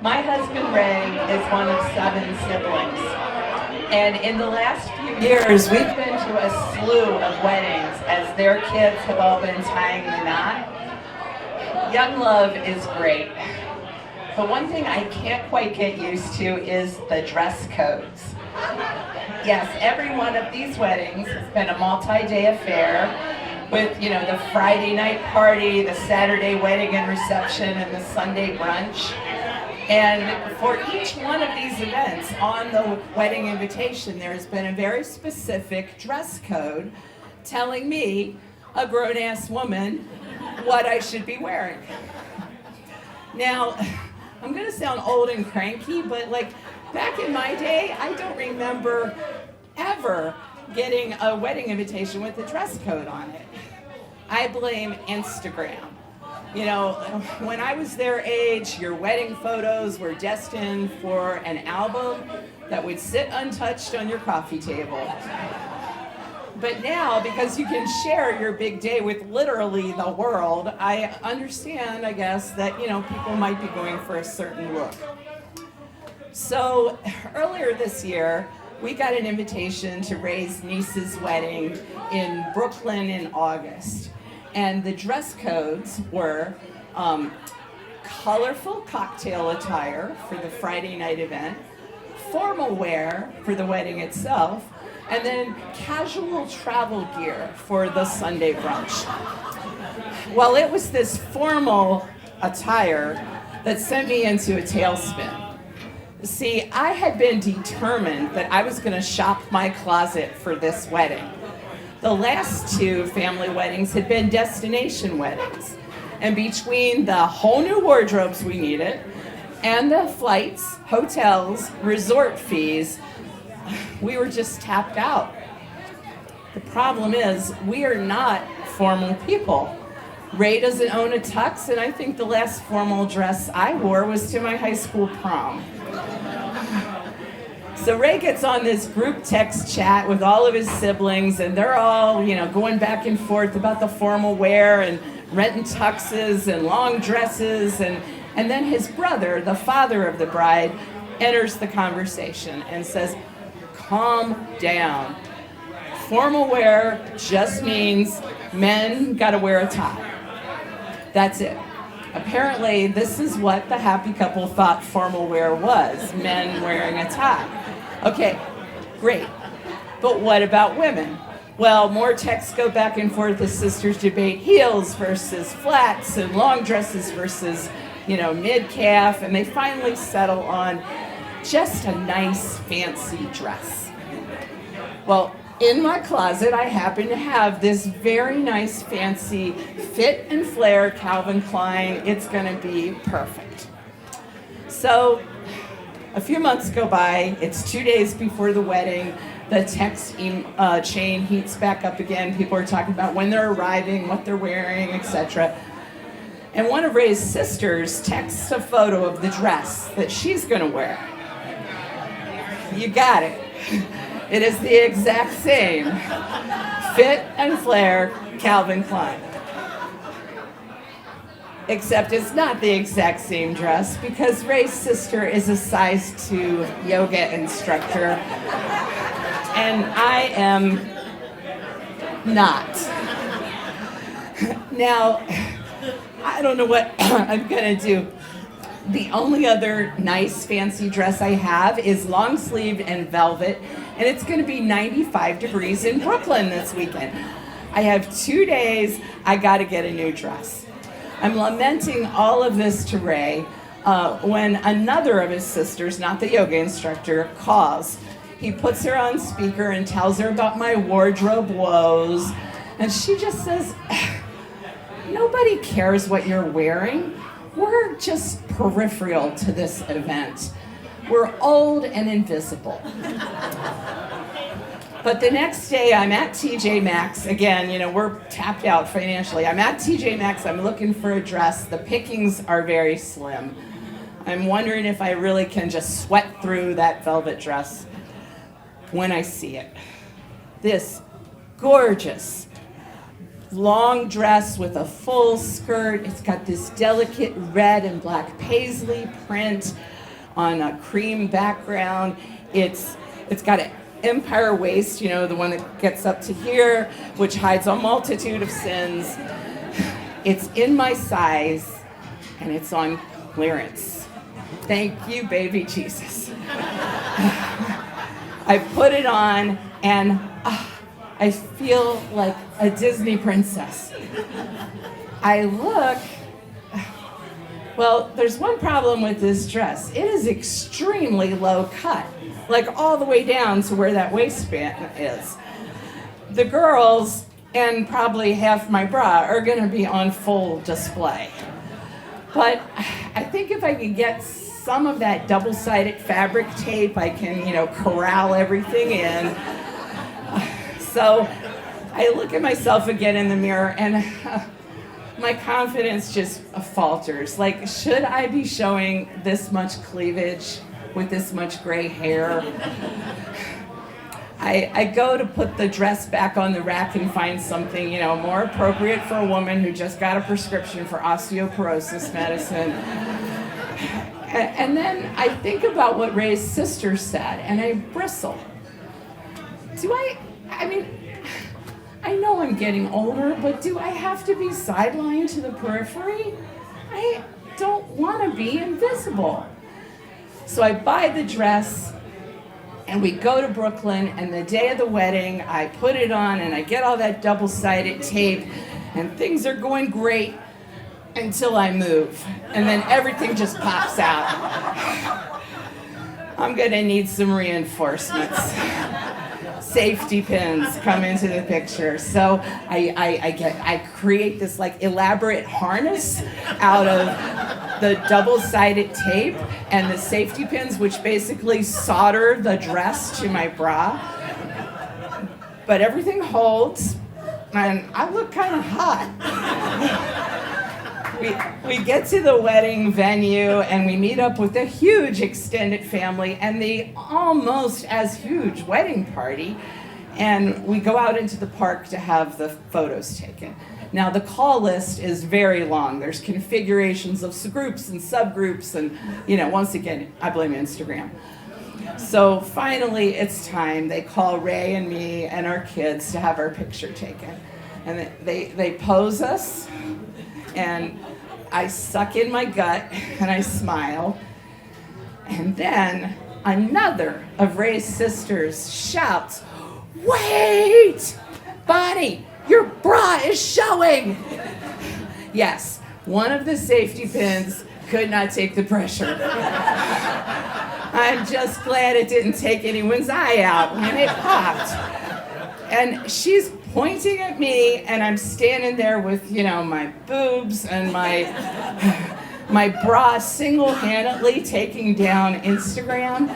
My husband Ray is one of 7 siblings. And in the last few years, we've been to a slew of weddings as their kids have all been tying the knot. Young love is great. But one thing I can't quite get used to is the dress codes. Yes, every one of these weddings has been a multi-day affair with, the Friday night party, the Saturday wedding and reception, and the Sunday brunch. And for each one of these events on the wedding invitation, there has been a very specific dress code telling me, a grown-ass woman, what I should be wearing. Now, I'm gonna sound old and cranky, but back in my day, I don't remember ever getting a wedding invitation with a dress code on it. I blame Instagram. When I was their age, your wedding photos were destined for an album that would sit untouched on your coffee table. But now, because you can share your big day with literally the world, I understand, I guess, that, people might be going for a certain look. So earlier this year, we got an invitation to Ray's niece's wedding in Brooklyn in August. And the dress codes were colorful cocktail attire for the Friday night event, formal wear for the wedding itself, and then casual travel gear for the Sunday brunch. Well, it was this formal attire that sent me into a tailspin. See, I had been determined that I was going to shop my closet for this wedding. The last 2 family weddings had been destination weddings. And between the whole new wardrobes we needed and the flights, hotels, resort fees, we were just tapped out. The problem is, we are not formal people. Ray doesn't own a tux, and I think the last formal dress I wore was to my high school prom. So Ray gets on this group text chat with all of his siblings, and they're all, going back and forth about the formal wear and renting tuxes and long dresses, and then his brother, the father of the bride, enters the conversation and says, "Calm down. Formal wear just means men gotta wear a tie. That's it." Apparently, this is what the happy couple thought formal wear was, men wearing a tie. Okay, great. But what about women? Well, more texts go back and forth as sisters debate heels versus flats and long dresses versus, mid-calf, and they finally settle on just a nice fancy dress. Well, in my closet, I happen to have this very nice fancy fit and flare Calvin Klein. It's gonna be perfect. So a few months go by, it's 2 days before the wedding, the text chain heats back up again. People are talking about when they're arriving, what they're wearing, etc. And one of Ray's sisters texts a photo of the dress that she's gonna wear. You got it. It is the exact same fit and flare Calvin Klein. Except it's not the exact same dress because Ray's sister is a size 2 yoga instructor and I am not. Now, I don't know what I'm gonna do. The only other nice fancy dress I have is long sleeved and velvet, and it's gonna be 95 degrees in Brooklyn this weekend. I have 2 days, I gotta get a new dress. I'm lamenting all of this to Ray when another of his sisters, not the yoga instructor, calls. He puts her on speaker and tells her about my wardrobe woes, and she just says, "Nobody cares what you're wearing. We're just peripheral to this event. We're old and invisible." But the next day, I'm at TJ Maxx. Again, we're tapped out financially. I'm at TJ Maxx. I'm looking for a dress. The pickings are very slim. I'm wondering if I really can just sweat through that velvet dress when I see it. This gorgeous, long dress with a full skirt. It's got this delicate red and black paisley print on a cream background. It's got an empire waist, you know, the one that gets up to here, which hides a multitude of sins. It's in my size, and it's on clearance. Thank you, baby Jesus. I put it on, and I feel like a Disney princess. I look, well, there's one problem with this dress. It is extremely low cut, like all the way down to where that waistband is. The girls, and probably half my bra, are gonna be on full display. But I think if I can get some of that double-sided fabric tape, I can, you know, corral everything in. So I look at myself again in the mirror, and my confidence just falters. Like, should I be showing this much cleavage with this much gray hair? I go to put the dress back on the rack and find something, you know, more appropriate for a woman who just got a prescription for osteoporosis medicine. And then I think about what Ray's sister said, and I bristle. I mean, I know I'm getting older, but do I have to be sidelined to the periphery? I don't want to be invisible. So I buy the dress, and we go to Brooklyn, and the day of the wedding, I put it on, and I get all that double-sided tape, and things are going great until I move, and then everything just pops out. I'm gonna need some reinforcements. Safety pins come into the picture. So I create this like elaborate harness out of the double-sided tape and the safety pins, which basically solder the dress to my bra. But everything holds, and I look kind of hot. We get to the wedding venue, and we meet up with a huge extended family and the almost as huge wedding party, and we go out into the park to have the photos taken. Now, the call list is very long. There's configurations of groups and subgroups, and, you know, once again, I blame Instagram. So finally, it's time. They call Ray and me and our kids to have our picture taken. And they pose us, and I suck in my gut, and I smile. And then another of Ray's sisters shouts, "Wait! Bonnie, your bra is showing!" Yes, one of the safety pins could not take the pressure. I'm just glad it didn't take anyone's eye out when it popped. And she's pointing at me, and I'm standing there with, you know, my boobs and my bra single-handedly taking down Instagram.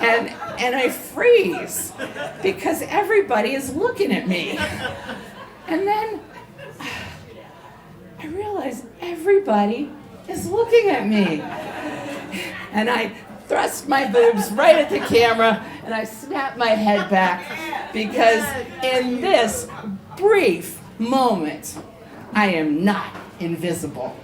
And I freeze because everybody is looking at me. And then I realize everybody is looking at me. And I thrust my boobs right at the camera, and I snap my head back because in this brief moment, I am not invisible.